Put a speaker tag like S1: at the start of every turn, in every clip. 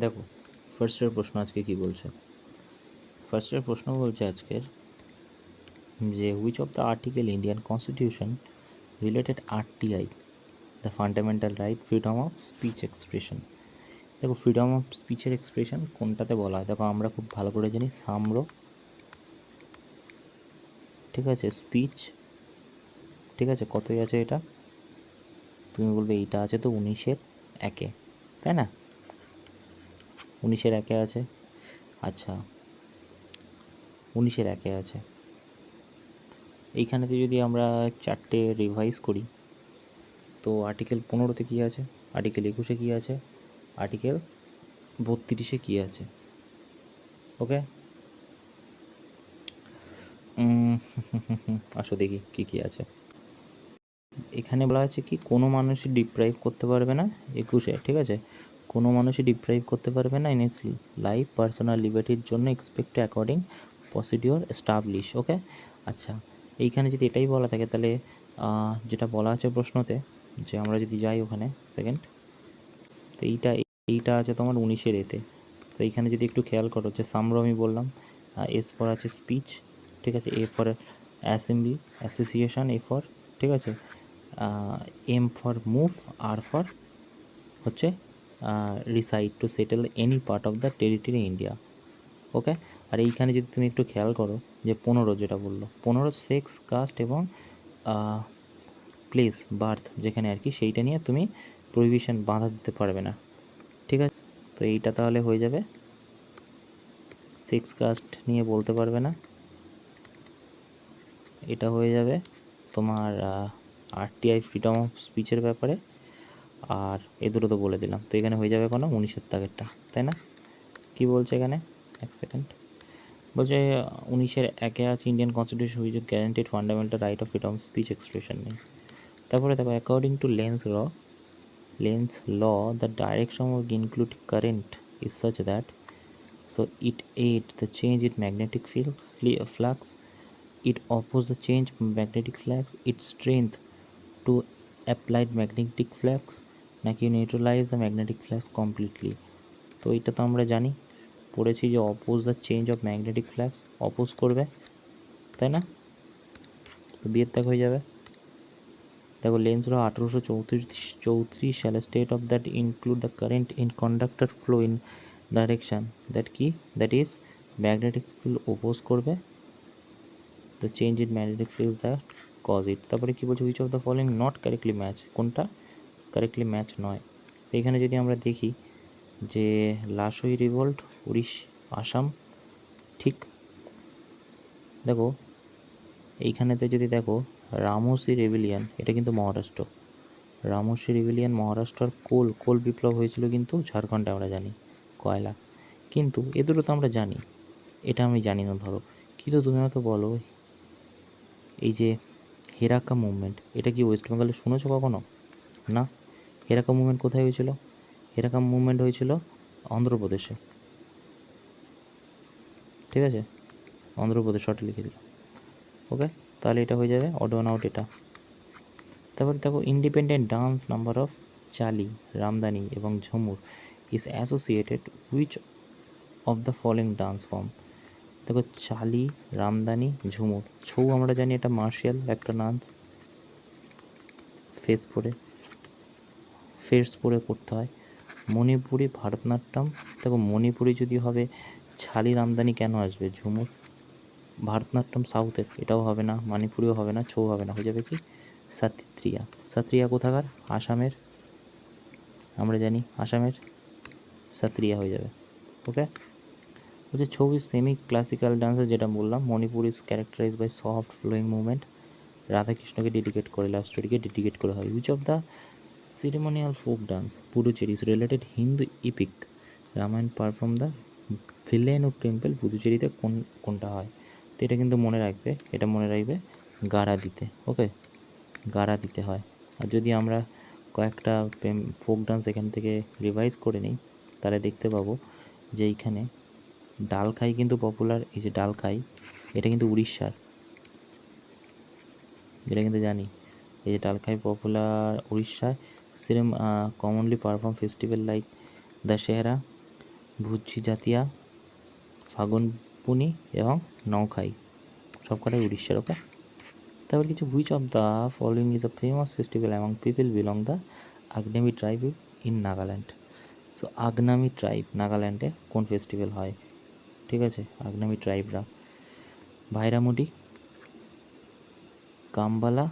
S1: দেখো ফার্স্টের প্রশ্ন আজকে কি বলছে। ফার্স্টের প্রশ্ন বলছে আজকের যে which of the article Indian constitution related RTI the fundamental right freedom of speech expression. দেখো ফ্রিডম অফ স্পিচের এক্সপ্রেশন কোনটাতে বলা হয়, দেখো আমরা খুব ভালো করে জানি সাম্র, ঠিক আছে, স্পিচ, ঠিক আছে, কতই আছে এটা, তুমি বলবে এইটা আছে তো 19-এ, তাই না, 19-এ আছে। আচ্ছা 19-এ আছে। এইখানেতে যদি আমরা চারটে রিভাইজ করি তো আর্টিকেল 15-তে কী আছে, আর্টিকেল 21-এ কী আছে, আর্টিকেল 32-এ কী আছে। ওকে আসো দেখি কী কী আছে। এখানে বলা আছে কি কোনো মানুষই ডিপ্রাইভ করতে পারবে না, 21-এ, ঠিক আছে, কোনো মানুষই ডিপ্রাইভ করতে পারবে না ইন ইটস লাইফ পার্সোনাল লিবার্টির জন্য এক্সপেক্ট অ্যাকর্ডিং প্রসিডিওর এস্টাবলিশ। ওকে আচ্ছা এইখানে যদি এটাই বলা থাকে তাহলে যেটা বলা আছে প্রশ্নতে, যে আমরা যদি যাই ওখানে সেকেন্ড, তো এইটা আছে তোমার 19-এর এতে। তো এইখানে যদি একটু খেয়াল করো যে সামরো আমি বললাম, এস ফর আছে স্পিচ, ঠিক আছে, A for assembly association, A for, ঠিক আছে, M for move, R for হচ্ছে reside to settle any part of the territory India. Okay আর এইখানে যদি তুমি একটু খেয়াল করো যে 15 যেটা বললো, 15 সেক্স কাস্ট এবং প্লেস বার্থ যেখানে আর কি, সেইটা নিয়ে তুমি প্রহিবিশন বাধা দিতে পারবে না, ঠিক আছে। তো এইটা তাহলে হয়ে যাবে সেক্স কাস্ট নিয়ে বলতে পারবে না, এটা হয়ে যাবে তোমার আরটিআই ফ্রিডম অফ স্পিচের ব্যাপারে, আর এ দুটো তো বলে দিলাম। তো এখানে হয়ে যাবে কোনো 19-এর দাগেরটা, তাই না। কি বলছে এখানে, এক সেকেন্ড, বলছে 19-এর আছে Indian constitution which guaranteed fundamental right of freedom speech expression নেই। তারপরে দেখো according to Lenz law, the direction of include current is such that so it aids the change in magnetic flux, it opposes the change in magnetic flux, it strength to applied magnetic flux, নাকি neutralize the magnetic flux completely। তো এটা তো আমরা জানি, পড়েছি যে oppose the change of magnetic flux, oppose করবে, তাই না। তো বিয়ের ত্যাগ হয়ে যাবে। দেখো লেন্স ল 1834 সালে state of that include the current in conductor flow in direction that কি, that is magnetic field oppose করবে, the change in magnetic field the cause it. তারপরে কী বলছে, which of the following not correctly match, কোনটা correctly match নয়। এখানে যদি আমরা দেখি যে লাসই রিভোল্ট আসাম, ঠিক। দেখো এইখানেতে যদি দেখো রামোসি রেভিলিয়ান, এটা কিন্তু মহারাষ্ট্র, রামোসি রেভিলিয়ান মহারাষ্ট্র। আর কোল বিপ্লব হয়েছিল কিন্তু ঝাড়খণ্ডে, আমরা জানি কয়লা। কিন্তু এ দুটো তো আমরা জানি, এটা আমি জানি না ধরো। কিন্তু তুমি আমাকে বলো এই যে হেরাকা মুভমেন্ট, এটা কি ওয়েস্ট বেঙ্গলে শুনেছো কখনো? না। হেরাকা মুভমেন্ট কোথায় হয়েছিল? হেরাকা মুভমেন্ট হয়েছিল অন্ধ্রপ্রদেশে, ঠিক আছে, অন্ধ্রপ্রদেশ, শর্টে লিখে দিলাম। ওকে তাহলে এটা হয়ে যাবে অড ওয়ান আউট এটা। তারপর দেখো independent dance number of Chali, Ramdani এবং Jhumur is associated which of the following dance form. দেখো চালি, রামদানি, ঝুমুর, ছৌ আমরা জানি এটা মার্শিয়াল একটা ডান্স, ফেস পরে করতে হয়। মণিপুরি, ভারতনাট্যম, দেখো মণিপুরি যদি হবে ছালি, রামদানি কেন আসবে, ঝুমুর। ভারতনাট্যম সাউথের, এটাও হবে না, মণিপুরিও হবে না, ছৌ হবে না, হয়ে যাবে কি সাত্রিয়া কোথাকার, আসামের, আমরা জানি আসামের সাত্রিয়া হয়ে যাবে। ওকে বলছে ছৌ ইজ সেমি ক্লাসিক্যাল ডান্সের, যেটা বললাম Manipur is characterise by soft flowing movement, রাধাকৃষ্ণকে ডেডিকেট করে, লাভ স্টোরিকে ডেডিকেট করে হয়। Which of the ceremonial folk dance Puducherry is related Hindu epic Ramayana perform the Villianur temple, পুদুচেরিতে কোনটা হয়। তো এটা কিন্তু মনে রাখবে, এটা মনে রাখবে গাড়া দিতে। ওকে গাড়া দিতে হয়। আর যদি আমরা কয়েকটা ফোক ডান্স এখান থেকে রিভাইজ করে নিই তাহলে দেখতে পাবো যে এইখানে ডালখাই কিন্তু পপুলার, এই যে ডালখাই এটা কিন্তু উড়িষ্যার, এটা কিন্তু জানি, এই যে ডালখাই পপুলার উড়িষ্যায়। Commonly perform festival like Dussehra, ভুজ্জি জাতিয়া, ফাগুনপুনি এবং নৌখাই, সব কটাই উড়িষ্যার। ওকে, তারপর কিছু which of the following is a famous festival among people belong the Angami tribe in Nagaland. So Angami tribe নাগাল্যান্ডে কোন ফেস্টিভ্যাল হয়? ঠিক আছে, আগ্নামি ট্রাইবরা ভাইরামুডি, কামবালা।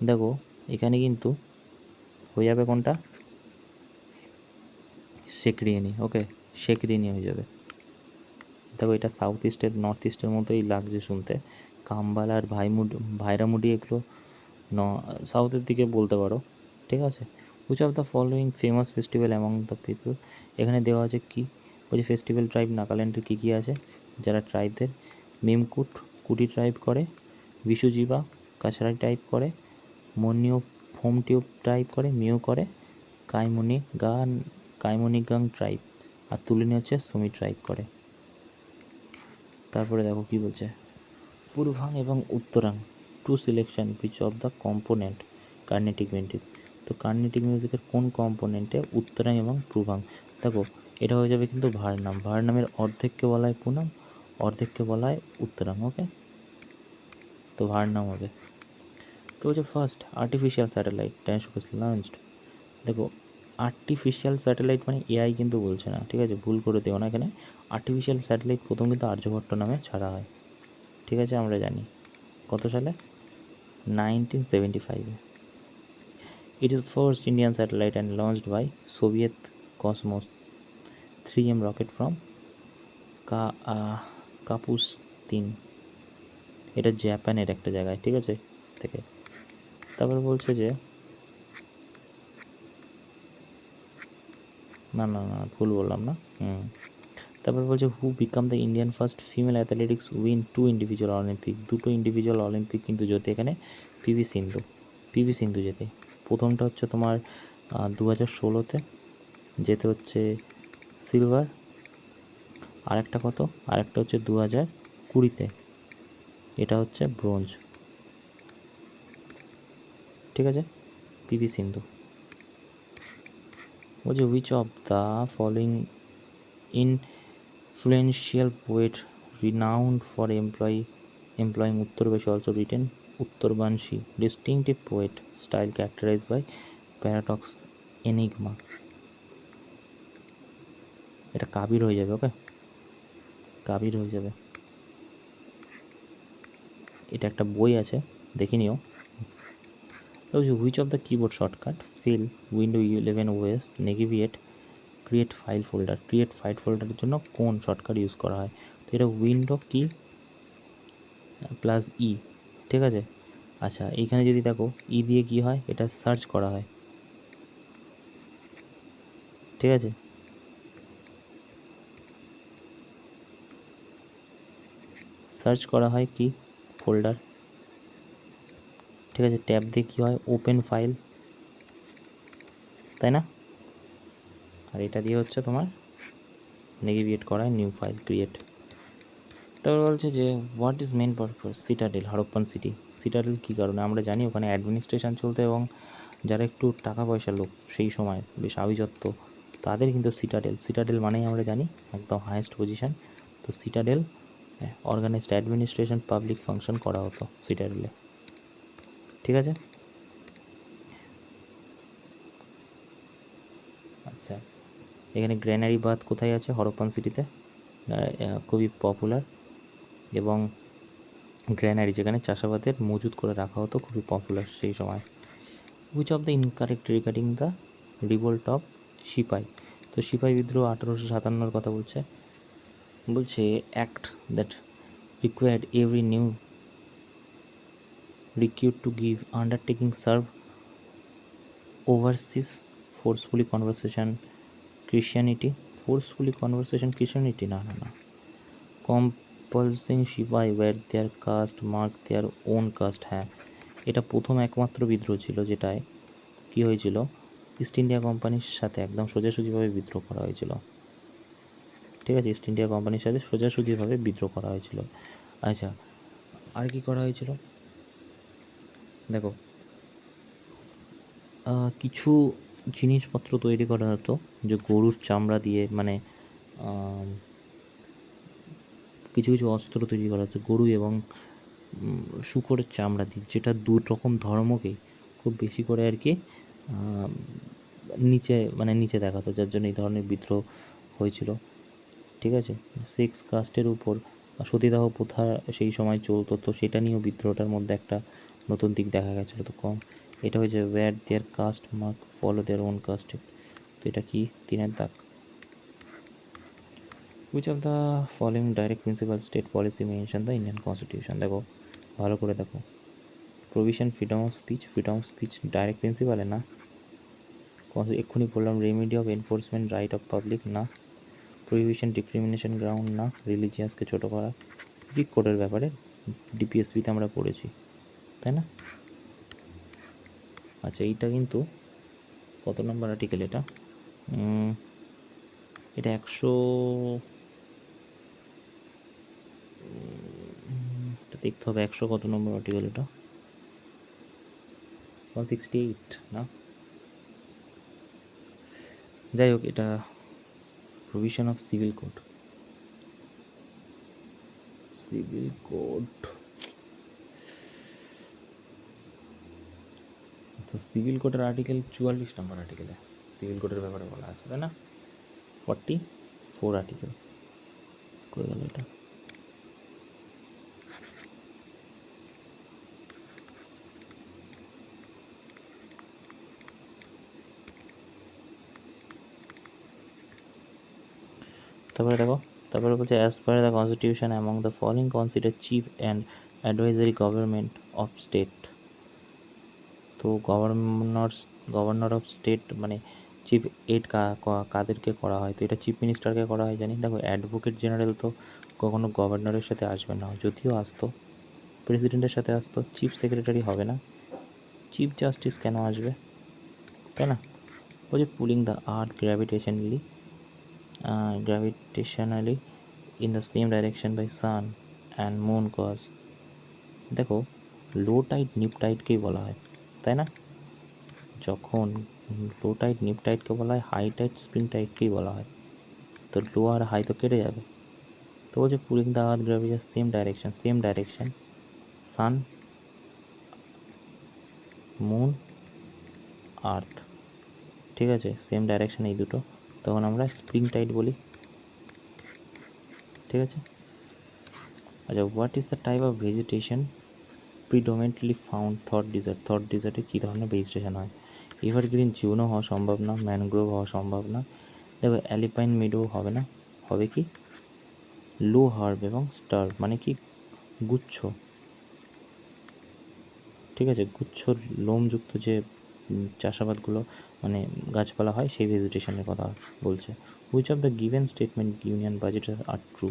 S1: দেখো এখানে কিন্তু হয়ে যাবে কোনটা, সেকরিয়ানি। ওকে, সেকরিয়ানি হয়ে যাবে। দেখো এটা সাউথ ইস্টের নর্থ ইস্টের মতোই লাগছে শুনতে। কামবালা আর ভাইরামুডি এগুলো সাউথের দিকে বলতে পারো। ঠিক আছে, which of the following famous festival among the people, এখানে দেওয়া আছে কি বলছে ফেস্টিভ্যাল ট্রাইব নাগাল্যান্ডের কী কী আছে, যারা ট্রাইবদের মেমকুট কুটি ট্রাইব করে, বিশুজিবা কাছাড়াই টাইপ করে, মনিও ফোমটিউব টাইপ করে, মিউ করে, কাইমনিগাং ট্রাইব, আর তুলিনি হচ্ছে সুমি ট্রাইব করে। তারপরে দেখো কি বলছে, পূর্বাং এবং Uttarang to selection which of the component Carnatic music. তো কার্নেটিক মিউজিকের কোন কম্পোনেন্টে উত্তরাং এবং পূর্বাং? দেখো এটা হয়ে যাবে কিন্তু ভারনাম। ভারনামের অর্ধেককে বলা হয় পুনাম, অর্ধেককে বলা হয় উত্তরাং। ওকে, তো ভারনাম হবে। তো হচ্ছে first artificial satellite dash launched. দেখো আর্টিফিশিয়াল স্যাটেলাইট মানে এআই কিন্তু বলছে না, ঠিক আছে, ভুল করে দেও না। এখানে আর্টিফিশিয়াল স্যাটেলাইট প্রথম কিন্তু আর্যভট্ট নামে ছাড়া হয়। ঠিক আছে, আমরা জানি কত সালে, 1975-এ। It is first Indian satellite and launched by Soviet Cosmos 3M rocket from Kapustin. এটা জাপানের একটা জায়গায়, ঠিক আছে, থেকে। তারপর বলছে যে না না না ভুল বললাম না। তারপর বলছে who become the Indian first female athletics win 2 individual Olympic. 2টো ইন্ডিভিজুয়াল অলিম্পিক কিন্তু জেতে এখানে পিভি সিন্ধু জেতে। প্রথমটা হচ্ছে তোমার 2016-তে, যেতে হচ্ছে সিলভার। আরেকটা কত, আরেকটা হচ্ছে 2020-তে, এটা হচ্ছে ব্রোঞ্জ। ঠিক আছে, পিভি সিন্ধু। বলছে which of the following influential poet renowned for employing Uttarbashi also written Uttarbanshi, distinctive poet style characterized by paradox, enigma. এটা কাবির হয়ে যাবে। ওকে, কাবির হয়ে যাবে। এটা একটা বই আছে, দেখে নিও। Which of the keyboard shortcut fill window 11 OS navigate create file folder. Create file ফোল্ডারের জন্য কোন শর্টকাট ইউজ করা হয়? তো এটা উইন্ডো কি প্লাস ই। ঠিক আছে, আচ্ছা এইখানে যদি দেখো ই দিয়ে কী হয়, এটা সার্চ করা হয়। ঠিক আছে, সার্চ করা হয় কি ফোল্ডার। ঠিক আছে, ট্যাব দিয়ে কী হয়, ওপেন ফাইল, তাই না? আর এটা দিয়ে হচ্ছে তোমার নেভিগেট করা নিউ ফাইল ক্রিয়েট। তারপর বলছে যে what is main purpose citadel Harappan city. Citadel কী কারণে? আমরা জানি ওখানে অ্যাডমিনিস্ট্রেশন চলতো এবং যারা একটু টাকা পয়সার লোক সেই সময় বেশ আভিজাত্য, তাদের কিন্তু সিটাডেল মানেই আমরা জানি একদম হায়েস্ট পজিশন। তো citadel organized administration public function করা হতো সিটাডেলে। ঠিক আছে, আচ্ছা এখানে গ্র্যানারি বাথ কোথায় আছে? হরপ্পান সিটিতে, খুবই পপুলার। এবং গ্র্যানারি যেখানে চাষাবাদের মজুত করে রাখা হতো, খুবই পপুলার সেই সময়। Which of the incorrect regarding the revolt of sepoy. তো সিপাই বিদ্রোহ 1857-এর কথা বলছে। Act that required every new recruit to give undertaking serve overseas forcefully conversation Christianity না compulsing সিপাই where their caste mark their own caste। হ্যাঁ, এটা প্রথম একমাত্র বিদ্রোহ ছিল যেটায় কি হয়েছিল, ইস্ট ইন্ডিয়া কোম্পানির সাথে একদম সোজাসুজিভাবে বিদ্রোহ করা হয়েছিল। ঠিক আছে, ইস্ট ইন্ডিয়া কোম্পানির সাথে সোজাসুজিভাবে বিদ্রোহ করা হয়েছিল। আচ্ছা আর কি করা হয়েছিল দেখো, কিছু জিনিসপত্র তৈরি করা হতো, যে গরুর চামড়া দিয়ে, মানে কিছু কিছু অস্ত্র তৈরি করা হতো গরু এবং শূকরের চামড়া দিয়ে, যেটা দু রকম ধর্মকেই খুব বেশি করে আর কি নিচে দেখাতো, যার জন্য এই ধরনের বিদ্রোহ হয়েছিল। ঠিক আছে, 6 কাস্টের উপর সতীদাহ প্রথা সেই সময় চলতো, তো সেটা নিয়েও বিদ্রোহটার মধ্যে একটা নতুন দিক দেখা গেছিলো। তো এটা হয়েছে were their caste mark follow their own কাস্টে। তো এটা কি 3 দাগ। Which of the following direct principal state policy mention the Indian Constitution? দেখো ভালো করে দেখো, provision freedom of speech direct প্রিন্সিপালে না। এক্ষুনি বললাম remedy of enforcement right of public না। প্রহিবিশন ডিসক্রিমিনেশন গ্রাউন্ড না। রিলিজিয়াসকে ছোটো করা। সিভিক কোডের ব্যাপারে ডিপিএসপিতে আমরা পড়েছি, তাই না? আচ্ছা, এইটা কিন্তু কত নম্বর আর্টিকেল? এটা 100 দেখতে হবে 100 কত নম্বর আর্টিকেল এটা? 168 না? যাই হোক, এটা প্রভিশন অফ সিভিল কোড। তো সিভিল কোডের আর্টিকেল 44 নম্বর আর্টিকেলে সিভিল কোডের ব্যাপারে বলা আছে, তাই না? 44 আর্টিকেল কই গেল এটা? তারপরে বলছে as per the constitution among the following consider chief and advisory government of state. তো গভর্নর অফ স্টেট মানে চিফ এড কাদেরকে করা হয়? তো এটা চিফ মিনিস্টারকে করা হয় জানি। দেখো, অ্যাডভোকেট জেনারেল তো কখনো গভর্নরের সাথে আসবে না, যদিও আসতো প্রেসিডেন্টের সাথে আসতো, চিফ সেক্রেটারি হবে না। চিফ জাস্টিস কেন আসবে, তাই না? বলছে pulling the earth gravitationally in the same direction by sun and moon cause. দেখো, লো টাইড নিপ টাইডকেই বলা হয়, তাই না? যখন লো টাইড নিপ টাইডকে বলা হয়, হাই টাইড স্প্রিং টাইডকেই বলা হয়। তো লো আর হাই তো কেটে যাবে। তো বলছে pulling the earth gravitation same direction sun moon earth, ঠিক আছে, সেম ডাইরেকশন এই দুটো, তখন আমরা স্প্রিং টাইড বলি, ঠিক আছে। আচ্ছা, what is the type of vegetation predominantly found Thar ডিজার্টে কী ধরনের ভেজিটেশন হয়? এভারগ্রিন জিউনো হওয়া সম্ভব না, ম্যানগ্রোভ হওয়া সম্ভব না। দেখো, অ্যালিপাইন মিডো হবে না, হবে কি লো হার্ব এবং স্টার্ভ, মানে কি গুচ্ছ, ঠিক আছে, গুচ্ছর লোমযুক্ত যে চাষাবাদগুলো মানে গাছপালা হয়, সেই ভেজিটেশনের কথা বলছে। Which of the given statement union budget are true?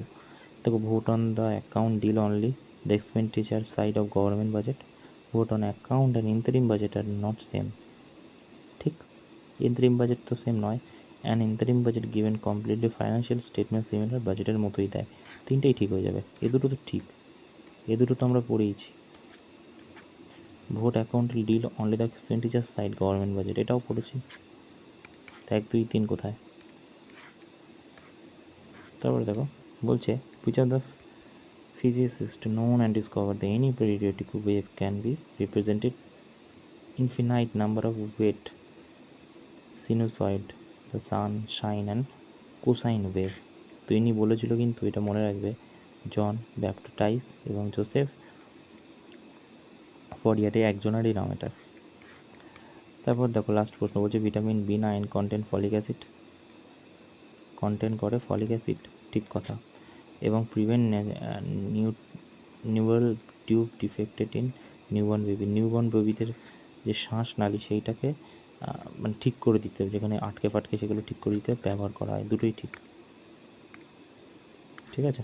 S1: দেখো, vote on the account deal only the expenditure side of government budget. Vote on account and interim budget are not same, ঠিক? ইন্টারিম বাজেট তো same নয়। And interim budget given completely financial statement similar বাজেটের মতোই দেয়। তিনটেই ঠিক হয়ে যাবে, এ দুটো তো ঠিক, এ দুটো তো আমরা পড়েইছি। Vote account deal only the expenditure side government budget, এটাও পড়েছি। 1, 2, 3 কোথায়? তারপরে দেখো, বলছে which of the physicists known and discovered that any periodic wave can be represented infinite number of weight sinusoid, the sun, sine and cosine wave। তো ইনি বলেছিল, কিন্তু এটা মনে রাখবে, জন ব্যাপটাইজ এবং জোসেফ ফরিয়ারে একজনেরই নাম এটা। তারপর দেখো লাস্ট প্রশ্ন, বলছে vitamin B9 content folic acid, content করে ফলিক অ্যাসিড, ঠিক কথা, এবং prevent neural tube defected in newborn baby. Newborn বেবিদের যে শ্বাসনালী সেইটাকে মানে ঠিক করে দিতে, যেখানে আটকে ফাটকে সেগুলো ঠিক করে দিতে ব্যবহার করা হয়। দুটোই ঠিক, ঠিক আছে।